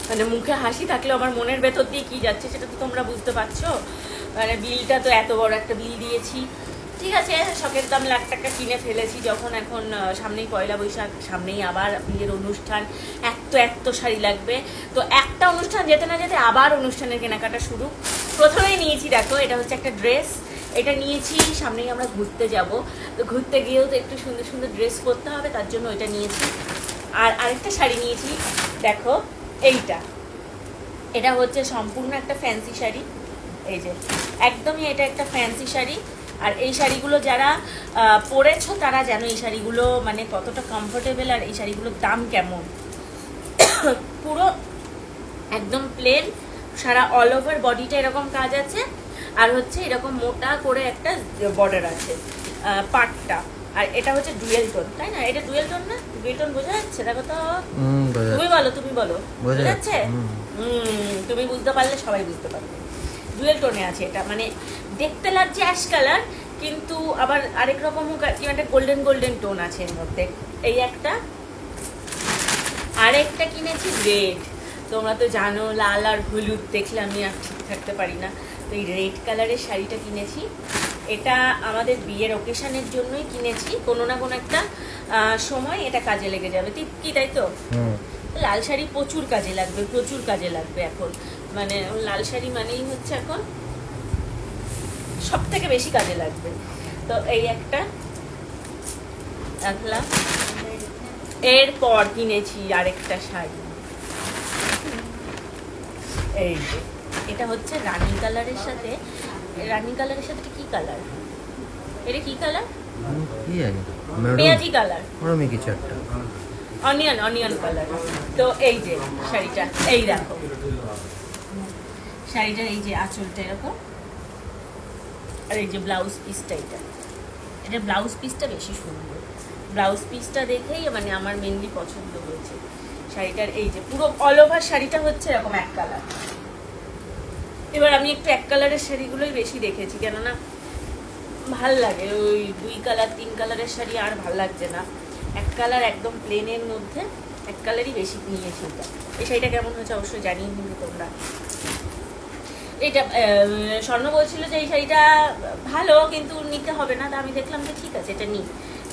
মানে মুখে হাসি থাকলেও আমার মনের ভেতর দিয়ে কি যাচ্ছে সেটা তো তোমরা বুঝতে পারছো। মানে বিলটা তো এত বড় একটা বিল দিয়েছি, ঠিক আছে, শখের দাম লাখ টাকা কিনে ফেলেছি, যখন এখন সামনেই পয়লা বৈশাখ, সামনেই আবার বিয়ের অনুষ্ঠান, এত শাড়ি লাগবে। তো একটা অনুষ্ঠান যেতে না যেতে আবার অনুষ্ঠানের কেনাকাটা শুরু। প্রথমেই নিয়েছি, দেখো এটা হচ্ছে একটা ড্রেস, এটা নিয়েছি, সামনেই আমরা ঘুরতে যাব, তো ঘুরতে গিয়েও তো একটু সুন্দর সুন্দর ড্রেস পরতে হবে, তার জন্য এটা নিয়েছি। আর আরেকটা শাড়ি নিয়েছি, দেখো এটা হচ্ছে সম্পূর্ণ একটা ফ্যান্সি শাড়ি, এই যে একদমই এটা একটা ফ্যান্সি শাড়ি। আর এই শাড়িগুলো যারা পরেছো তারা জানো এই শাড়িগুলো মানে কতটা কমফোর্টেবল, আর এই শাড়িগুলোর দাম কেমন। পুরো একদম প্লেন, সারা অল ওভার বডিটা এরকম কাজ আছে, আর হচ্ছে এরকম মোটা করে একটা বর্ডার আছে পাটটা। আর এটা হচ্ছে ডুয়েল টোন, তাই না? এটা ডুয়েল টোন না? ডুয়েল টোন বোঝা যাচ্ছে? দেখো তো, তুমি বলো বোঝা যাচ্ছে? তুমি বুঝতে পারলে সবাই বুঝতে পারবে। ডুয়েল টোনে আছে এটা, মানে দেখতে লাগছে অ্যাশ কালার, কিন্তু আবার আরেক রকম একটা গোল্ডেন টোন আছে এর মধ্যে। এই একটা, আরেকটা কিনেছি রেড। তোমরা তো জানো লাল আর হলুদ দেখলে আমি আর ঠিক থাকতে পারি না, তো এই রেড কালারের শাড়িটা কিনেছি। এটা আমাদের বিয়ের ওকেশনের জন্যই কিনেছি, কোনো না কোনো একটা সময় এটা কাজে লেগে যাবে, কি তাই তো? লাল শাড়ি প্রচুর কাজে লাগবে এখন, মানে লাল শাড়ি মানেই হচ্ছে এখন সব থেকে বেশি কাজে লাগবে। তো এই একটা রাখলাম। এরপর কিনেছি আরেকটা শাড়ি, এই যে এটা হচ্ছে রানী কালারের সাথে কি কালার? এটা কি কালার? পেঁয়াজি কালার, কিছু একটা অনিয়ন কালার। তো এই যে শাড়িটা, এই দেখো শাড়িটার এই যে আঁচলটা এরকম, আর এই যে ব্লাউজ পিসটা, এটা ব্লাউজ পিসটা বেশি সুন্দর। ব্লাউজ পিসটা দেখেই মানে আমার মেনলি পছন্দ হয়েছে শাড়িটার। এই যে পুরো অল ওভার শাড়িটা হচ্ছে এরকম এক কালার। এবার আমি একটু এক কালারের শাড়িগুলোই বেশি দেখেছি, কেননা ভাল লাগে, ওই 2 কালার 3 কালারের শাড়ি আর ভাল লাগছে না। এক কালার একদম প্লেনের মধ্যে এক কালারই বেশি নিয়েছি। এই শাড়িটা কেমন হয়েছে অবশ্যই জানিয়ে কিন্তু তোমরা। এটা স্বর্ণ বলছিল যে এই শাড়িটা ভালো কিন্তু নিতে হবে না, তা আমি দেখলাম যে ঠিক আছে এটা নিই।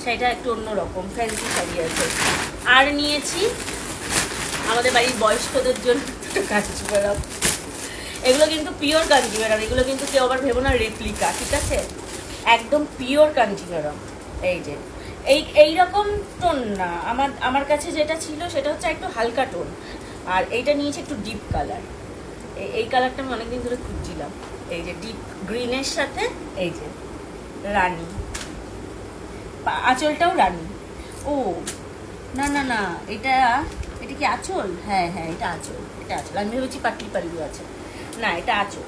শাড়িটা একটু অন্যরকম ফ্যান্সি শাড়ি আছে। আর নিয়েছি আমাদের বাড়ির বয়স্কদের জন্য কাঞ্জিভারাম। এগুলো কিন্তু পিওর কাঞ্জিভারাম, এগুলো কিন্তু কেউ আবার ভেবো না রেপ্লিকা, ঠিক আছে? একদম পিওর কাঞ্জিভারাম। এই যে এইরকম টোন না, আমার কাছে যেটা ছিল সেটা হচ্ছে একটু হালকা টোন, আর এইটা নিয়েছি একটু ডিপ কালার। এই কালারটা আমি অনেকদিন ধরে খুঁজছিলাম। এই যে ডিপ গ্রিনের সাথে এই যে রানী, আঁচলটাও রানী। ও না এটা কি আঁচল? হ্যাঁ এটা আঁচল, আমি ভেবেছি পাটলি পাল্লু আছে, না এটা আঁচল।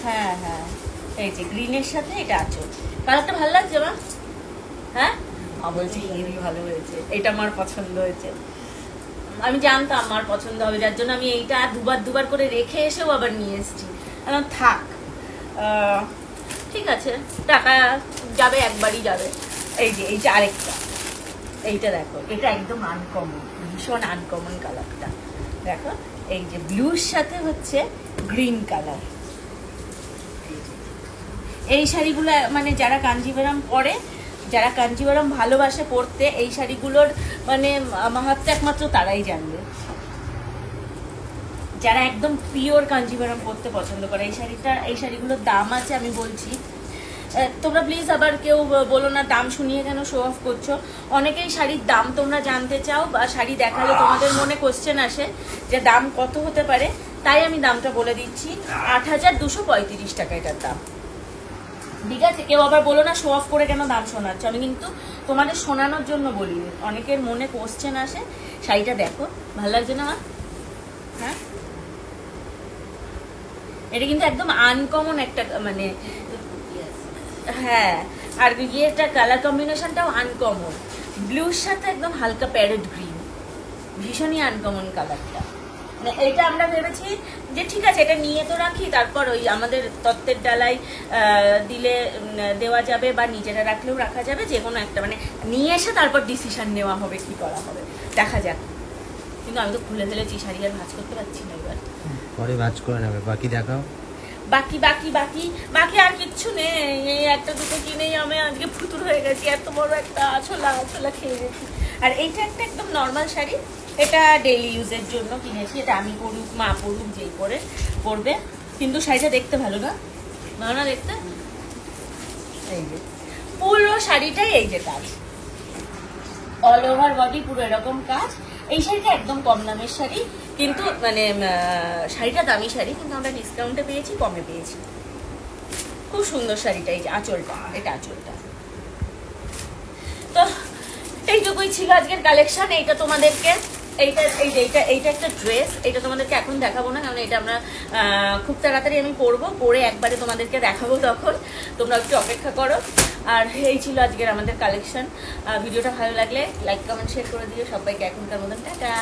হ্যাঁ এই যে গ্রিনের সাথে এটা আঁচল। কালারটা ভালো লাগছে মা? হ্যাঁ বলছি হেভি ভালো হয়েছে, এটা আমার পছন্দ হয়েছে। আমি জানতাম আমার পছন্দ হবে, যার জন্য আমি এইটা দুবার করে রেখে এসেও আবার নিয়ে এসেছি। থাক, ঠিক আছে, টাকা যাবে একবারই যাবে। এই যে আরেকটা, এইটা দেখো, এটা একদম আনকমন, ভীষণ আনকমন কালারটা। দেখো এই যে ব্লুর সাথে হচ্ছে গ্রিন কালার। এই শাড়িগুলো মানে যারা কাঞ্জিভারাম পরে, যারা কাঞ্জিভারাম ভালোবাসে পরতে, এই শাড়িগুলোর মানে মাহাত্ম্য একমাত্র তারাই জানবে, যারা একদম পিওর কাঞ্জিভারাম পরতে পছন্দ করে। এই শাড়িগুলোর দাম আছে, আমি বলছি, তোমরা প্লিজ আবার কেউ বলো না দাম শুনিয়ে কেন শো অফ করছো। অনেকেই শাড়ির দাম তোমরা জানতে চাও, বা শাড়ি দেখালে তোমাদের মনে কোশ্চেন আসে যে দাম কত হতে পারে, তাই আমি দামটা বলে দিচ্ছি। 8,235 টাকা এটার দাম, ঠিক আছে? কেউ আবার বলো না শো অফ করে কেন দাম শোনাচ্ছ, আমি কিন্তু তোমাদের শোনানোর জন্য বলি। অনেকের মনে কোশ্চেন আসে। শাড়িটা দেখো, ভালো লাগছে না? হ্যাঁ, এটা কিন্তু একদম আনকমন একটা মানে, হ্যাঁ, আর ইয়েটা কালার কম্বিনেশনটাও আনকমন, ব্লুর সাথে একদম হালকা প্যারেট গ্রিন, ভীষণই আনকমন কালারটা। মানে এইটা আমরা ভেবেছি যে ঠিক আছে এটা নিয়ে তো রাখি, তারপর ওই আমাদের তত্ত্বের ডালায় দিলে দেওয়া যাবে, বা নিজেরা রাখলেও রাখা যাবে, যে কোনো একটা মানে নিয়ে এসে তারপর ডিসিশন নেওয়া হবে কি করা হবে, দেখা যাক। কিন্তু আমি তো খুলে ফেলেছি, শাড়ি আর ভাঁজ করতে পারছি না এবার। পরে ভাঁজ করে নেবে, বাকি দেখাও। বাকি বাকি বাকি বাকি আর কিচ্ছু নেই, এই একটা দুটো কিনেই আমি আজকে ফুতুর হয়ে গেছি, এত বড় একটা আছলা খেয়ে গেছি। আর এইটা একটা একদম নর্মাল শাড়ি, এটা ডেইলি ইউজের জন্য কিনেছি, এটা আমি পরুক মা পরুক যেই পরবে, কিন্তু শাড়িটা দেখতে ভালো না, ভালো না দেখতে। এই যে পুরো শাড়িটাই এই যে কাজ, অল ওভার বডি পুরো এরকম কাজ। এই শাড়িটা একদম কম দামের শাড়ি, কিন্তু মানে শাড়িটা দামি শাড়ি, কিন্তু আমরা ডিসকাউন্টে পেয়েছি, কমে পেয়েছি। খুব সুন্দর শাড়িটা, এই যে আঁচলটা, এটা আঁচলটা। তো এইটুকুই ছিল আজকের কালেকশন। এইটা তোমাদেরকে এইটা একটা ড্রেস, এটা তোমাদেরকে এখন দেখাবো না, কারণ এটা আমরা খুব তাড়াতাড়ি আমি পরে একবারে তোমাদেরকে দেখাবো, তখন তোমরা একটু অপেক্ষা করো। আর এই ছিল আজকের আমাদের কালেকশন। ভিডিওটা ভালো লাগলে লাইক কমেন্ট শেয়ার করে দিও সবাইকে। এখনকার মতন টাটা।